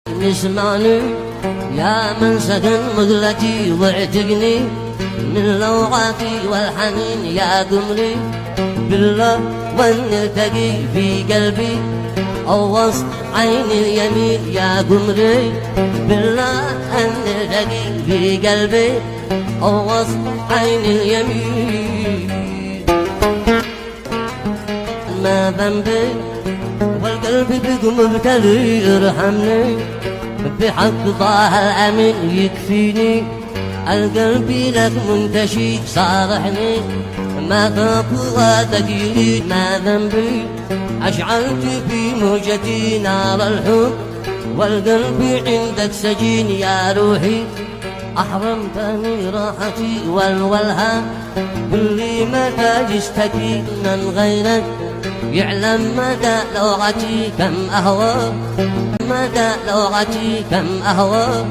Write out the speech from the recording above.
اسمعني يا من سكن مقلتي واعتقني من لوعاتي والحنين يا قمري بالله وان نلتقي في قلبي أو وسط عين اليمين يا قمري بالله أن نلتقي في قلبي أو وسط عين اليمين. ما ذنبي والقلب بك مبتلي ارحمني بحق طه الأمين يكفيني القلب لك منتشي صارحني ما خطواتك يريد. ما ذنبي أشعلت في موجتي نار الحب والقلب عندك سجين يا روحي أحرمتني راحتي والولها باللي متى يشتكي من غيرك يعلم مدى لغتي كم أهوى مدى لغتي كم أهوى.